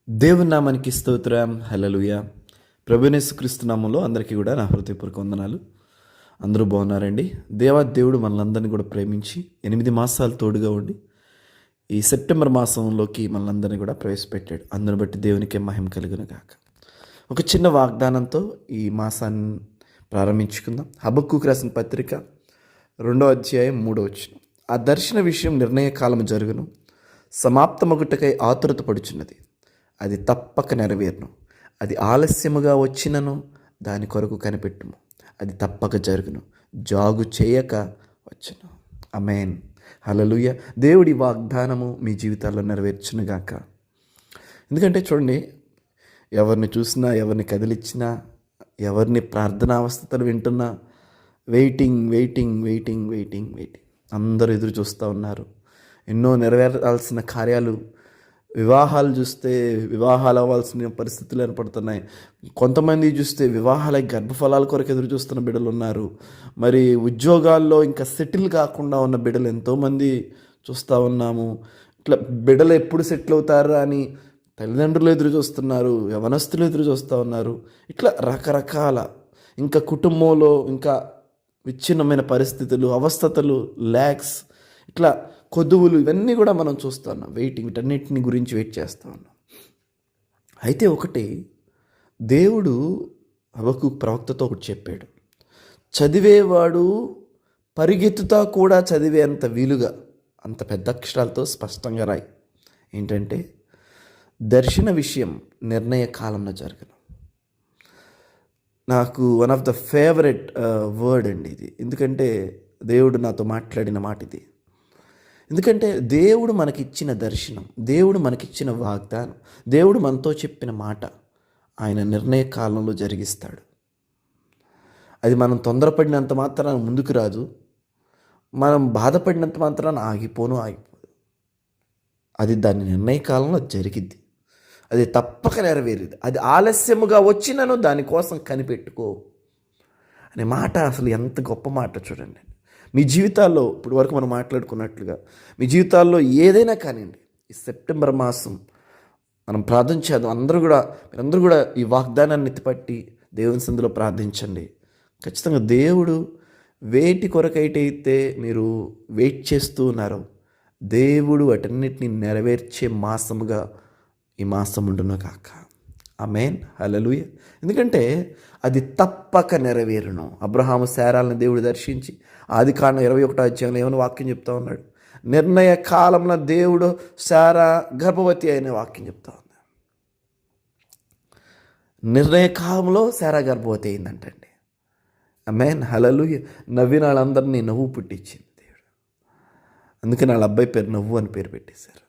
దేవుని నామానికి స్తోత్రం. హల్లెలూయా. ప్రభునేసు క్రీస్తు నామంలో అందరికీ కూడా నా హృదయపూర్వక వందనాలు. అందరూ బాగున్నారండి. దేవుడు మనలందరినీ కూడా ప్రేమించి 8 మాసాలు తోడుగా ఉండి ఈ సెప్టెంబర్ మాసంలోకి మనలందరినీ కూడా ప్రవేశపెట్టాడు. అందును బట్టి దేవునికే మహిమ కలుగును గాక. ఒక చిన్న వాగ్దానంతో ఈ మాసాన్ని ప్రారంభించుకుందాం. హబక్కూకు రాసిన పత్రిక 2వ అధ్యాయం 3వ వచనం. ఆ దర్శన విషయం నిర్ణయ కాలము జరుగును, సమాప్తమగుటకై ఆతురత పడుచున్నది. అది తప్పక నెరవేరును. అది ఆలస్యముగా వచ్చినను దాని కొరకు కనిపెట్టుము. అది తప్పక జరుగును, జాగు చేయక వచ్చును. ఆమేన్. హల్లెలూయా. దేవుడి వాగ్దానము మీ జీవితాల్లో నెరవేర్చునుగాక. ఎందుకంటే చూడండి, ఎవరిని చూసినా, ఎవరిని కదిలిచ్చినా, ఎవరిని ప్రార్థనావస్థలు వింటున్నా waiting waiting waiting waiting waiting అందరూ ఎదురు చూస్తూ ఉన్నారు. ఎన్నో నెరవేరాల్సిన కార్యాలు, వివాహాలు చూస్తే వివాహాలు అవ్వాల్సిన పరిస్థితులు ఏర్పడుతున్నాయి. కొంతమంది చూస్తే వివాహాలై గర్భఫలాల కొరకు ఎదురు చూస్తున్న బిడ్డలు ఉన్నారు. మరి ఉద్యోగాల్లో ఇంకా సెటిల్ కాకుండా ఉన్న బిడ్డలు ఎంతోమంది చూస్తూ ఉన్నాము. ఇట్లా బిడ్డలు ఎప్పుడు సెటిల్ అవుతారా అని తల్లిదండ్రులు ఎదురు చూస్తున్నారు, యవనస్తులు ఎదురు చూస్తూ ఉన్నారు. ఇట్లా రకరకాల ఇంకా కుటుంబంలో ఇంకా విచ్ఛిన్నమైన పరిస్థితులు, అవస్థతలు, ల్యాక్స్, ఇట్లా కొదువులు, ఇవన్నీ కూడా మనం చూస్తున్నాం. వెయిటింగ్, వీటన్నిటిని గురించి వెయిట్ చేస్తూ ఉన్నాం. అయితే ఒకటి దేవుడు హబక్కూకు ప్రవక్తతో ఒకటి చెప్పాడు. చదివేవాడు పరిగెత్తుతా కూడా చదివేంత వీలుగా అంత పెద్ద అక్షరాలతో స్పష్టంగా రాయి. ఏంటంటే, దర్శన విషయం నిర్ణయ కాలంలో జరగను. నాకు one of the favourite word అండి ఇది. ఎందుకంటే దేవుడు నాతో మాట్లాడిన మాట ఇది. ఎందుకంటే దేవుడు మనకిచ్చిన దర్శనం, దేవుడు మనకిచ్చిన వాగ్దానం, దేవుడు మనతో చెప్పిన మాట ఆయన నిర్ణయ కాలంలో జరిగిస్తాడు. అది మనం తొందరపడినంత మాత్రాన ముందుకు రాదు, మనం బాధపడినంత మాత్రాన ఆగిపోదు. అది దాని నిర్ణయ కాలంలో జరిగిద్ది. అది తప్పక నెరవేరేది. అది ఆలస్యముగా వచ్చినను దానికోసం కనిపెట్టుకో అనే మాట అసలు ఎంత గొప్ప మాట చూడండి. మీ జీవితాల్లో ఇప్పుడు వరకు మనం మాట్లాడుకున్నట్లుగా మీ జీవితాల్లో ఏదైనా కానివ్వండి, ఈ సెప్టెంబర్ మాసం మనం ప్రార్థన చేద్దాం. మీరందరూ కూడా ఈ వాగ్దానాన్ని ఎత్తిపట్టి దేవుని సందులో ప్రార్థించండి. ఖచ్చితంగా దేవుడు వేటి కొరకైతే మీరు వెయిట్ చేస్తూ ఉన్నారో దేవుడు వాటన్నిటిని నెరవేర్చే మాసముగా ఈ మాసం ఉండును కాక. ఆమేన్. హల్లెలూయా. ఎందుకంటే అది తప్పక నెరవేరును. అబ్రహాము శారాలను దేవుడు దర్శించి ఆదికాండం 21వ అధ్యాయంలో ఏమైనా వాక్యం చెప్తా ఉన్నాడు. నిర్ణయ కాలంలో దేవుడు శారా గర్భవతి అయిన వాక్యం చెప్తా ఉన్నాడు. నిర్ణయ కాలంలో శారా గర్భవతి అయిందంటండి. ఆమేన్. హల్లెలూయా. నవ్విన వాళ్ళందరినీ నవ్వు పుట్టించింది దేవుడు. అందుకని వాళ్ళ అబ్బాయి పేరు నవ్వు అని పేరు పెట్టేశారు.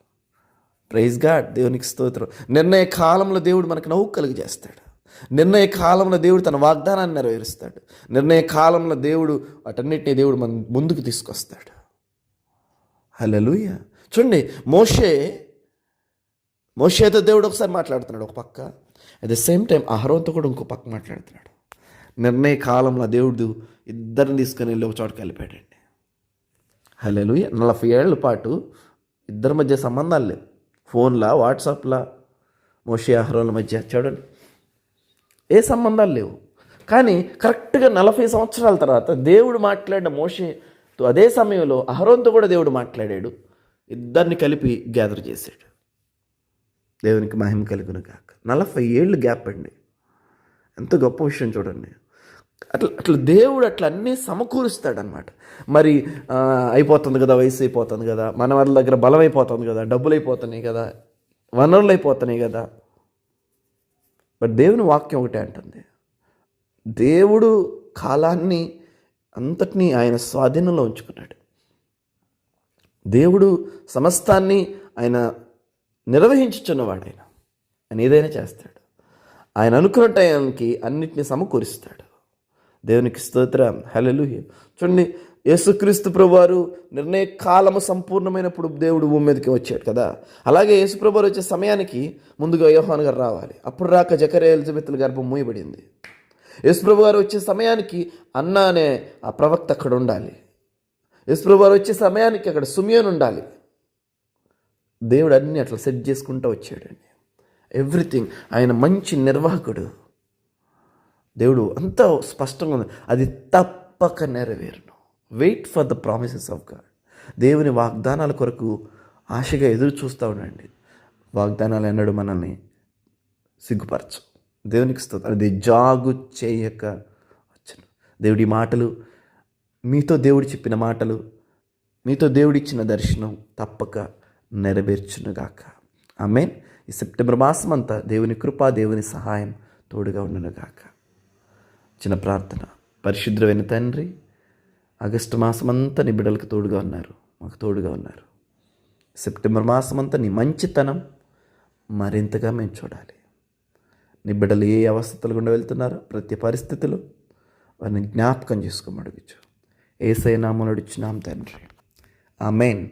Praise God. దేవునికి స్తోత్రం. నిర్ణయ కాలంలో దేవుడు మనకు నవ్వు కలిగజేస్తాడు. నిర్ణయ కాలంలో దేవుడు తన వాగ్దానాన్ని నెరవేరుస్తాడు. నిర్ణయ కాలంలో దేవుడు వాటన్నిటిని దేవుడు మన ముందుకు తీసుకొస్తాడు. హల్లెలూయా. చూడండి, మోషేతో దేవుడు ఒకసారి మాట్లాడుతున్నాడు ఒక పక్క, అట్ ద సేమ్ టైం అహరోన్తో కూడా ఇంకో పక్క మాట్లాడుతున్నాడు. నిర్ణయ కాలంలో దేవుడు ఇద్దరిని తీసుకొని వెళ్ళి ఒక చోట కలిపాడండి. హల్లెలూయా. 40 ఏళ్ల పాటు ఇద్దరి మధ్య సంబంధాలు లేవు. ఫోన్లా, వాట్సాప్లా, మోషే అహరోన్ల మధ్య చూడండి ఏ సంబంధాలు లేవు. కానీ కరెక్ట్గా 40 సంవత్సరాల తర్వాత దేవుడు మాట్లాడిన మోషేతో అదే సమయంలో అహరోన్తో కూడా దేవుడు మాట్లాడాడు. ఇద్దరిని కలిపి గ్యాదర్ చేశాడు. దేవునికి మహిమ కలుగును గాక. 40 ఏళ్ళు గ్యాప్ అండి. ఎంత గొప్ప విషయం చూడండి. అట్లా దేవుడు అట్లా అన్నీ సమకూరుస్తాడనమాట. మరి అయిపోతుంది కదా, వయసు అయిపోతుంది కదా, మన వాళ్ళ దగ్గర బలం అయిపోతుంది కదా, డబ్బులు అయిపోతున్నాయి కదా, వనరులు అయిపోతున్నాయి కదా. బట్ దేవుని వాక్యం ఒకటే అంటుంది, దేవుడు కాలాన్ని అంతటినీ ఆయన స్వాధీనంలో ఉంచుకున్నాడు. దేవుడు సమస్తాన్ని ఆయన నిర్వహించుచున్నవాడు. ఆయన ఏదైనా చేస్తాడు. ఆయన అనుకున్న టైంకి అన్నిటినీ సమకూరుస్తాడు. దేవునికి స్తోత్రం. హల్లెలూయా. చూడండి, యేసుక్రీస్తు ప్రభువారు నిర్ణయ కాలము సంపూర్ణమైనప్పుడు దేవుడు భూమి మీదకి వచ్చాడు కదా. అలాగే యేసు ప్రభువారు వచ్చే సమయానికి ముందుగా యోహాను గారు రావాలి. అప్పుడు రాక జకర్యా ఎలిజబెత్ల గర్భం మూయబడింది. యేసు ప్రభువారు వచ్చే సమయానికి అన్న అనే ఆ ప్రవక్త అక్కడ ఉండాలి. యేసు ప్రభువారు వచ్చే సమయానికి అక్కడ సుమియోను ఉండాలి. దేవుడు అన్నీ అట్లా సెట్ చేసుకుంటూ వచ్చాడండి. ఎవ్రీథింగ్. ఆయన మంచి నిర్వాహకుడు. దేవుడు అంతా స్పష్టంగా ఉంది, అది తప్పక నెరవేరును. Wait for the promises of God. దేవుని వాగ్దానాల కొరకు ఆశగా ఎదురు చూస్తూ ఉండండి. వాగ్దానాలు ఎన్నడూ మనల్ని సిగ్గుపరచు. దేవునికి స్తోత్రం. అది జాగు చేయక వచ్చను. దేవుడి మాటలు, మీతో దేవుడు చెప్పిన మాటలు, మీతో దేవుడిచ్చిన దర్శనం తప్పక నెరవేర్చునుగాక. ఆమేన్. ఈ సెప్టెంబర్ మాసం అంతా దేవుని కృప, దేవుని సహాయం తోడుగా ఉండునుగాక. చిన్న ప్రార్థన. పరిశుద్ధమైన తండ్రి, ఆగస్టు మాసం అంతా నీ బిడ్డలకు తోడుగా ఉన్నారు, మాకు తోడుగా ఉన్నారు. సెప్టెంబర్ మాసం అంతా నీ మంచితనం మరింతగా మేము చూడాలి. నీ బిడ్డలు ఏ అవస్థలు గుండా వెళ్తున్నారో ప్రతి పరిస్థితిలో వారిని జ్ఞాపకం చేసుకోమడుగుచు. యేసయ్య నామములో అడుగుచున్నాం తండ్రి. ఆమేన్.